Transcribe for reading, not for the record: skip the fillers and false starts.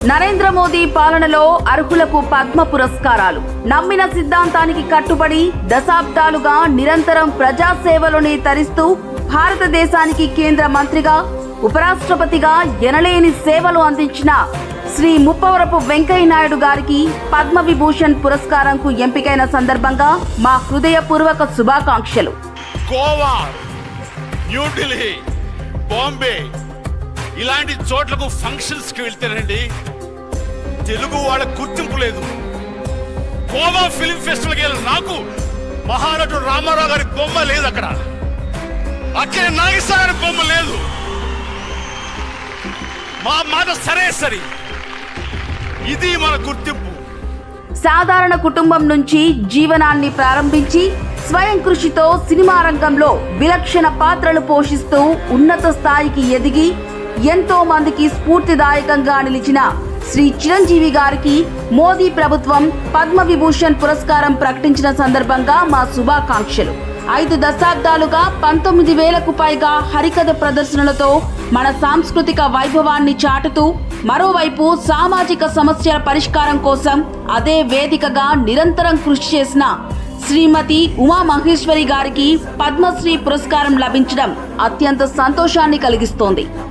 నరేంద్ర మోదీ పాలనలో అర్హులకు పద్మ పురస్కారాలు. నమ్మిన సిద్ధాంతానికి కట్టుబడి దశాబ్దాలుగా నిరంతరం ప్రజాసేవలోనే తరిస్తూ భారతదేశానికి కేంద్ర మంత్రిగా, ఉపరాష్ట్రపతిగా ఎనలేని సేవలు అందించిన శ్రీ ముప్పవరపు వెంకయ్య నాయుడు గారికి పద్మ విభూషణ్ పురస్కారంకు ఎంపికైన సందర్భంగా మా హృదయపూర్వక శుభాకాంక్షలు. గోవా, న్యూఢిల్లీ, బాంబే ఇలాంటి చోట్లకు ఫంక్షన్స్ కి వెళ్తేనండి తెలుగు వాళ్ళ గుర్తింపు లేదు. గోవా ఫిల్మ్ ఫెస్టివల్కి వెళ్ళిన నాకు మహానటుడు రామారావు గారి బొమ్మ లేదు, అక్కడ నాగేశ్వర గారి బొమ్మ లేదు. మా మాట సరే, ఇది మన గుర్తింపు. సాధారణ కుటుంబం నుంచి జీవనాన్ని ప్రారంభించి స్వయం కృషితో సినిమా రంగంలో విలక్షణ పాత్రలు పోషిస్తూ ఉన్నత స్థాయికి ఎదిగి ఎంతో మందికి స్ఫూర్తిదాయకంగా నిలిచిన శ్రీ చిరంజీవి గారికి మోదీ ప్రభుత్వం పద్మ విభూషణ్ పురస్కారం ప్రకటించిన సందర్భంగా మా శుభాకాంక్షలు. 5 దశాబ్దాలుగా 19,000కు పైగా హరికథ ప్రదర్శనలతో మన సాంస్కృతిక వైభవాన్ని చాటుతూ, మరోవైపు సామాజిక సమస్యల పరిష్కారం కోసం అదే వేదికగా నిరంతరం కృషి చేసిన శ్రీమతి ఉమామహేశ్వరి గారికి పద్మశ్రీ పురస్కారం లభించడం అత్యంత సంతోషాన్ని కలిగిస్తోంది.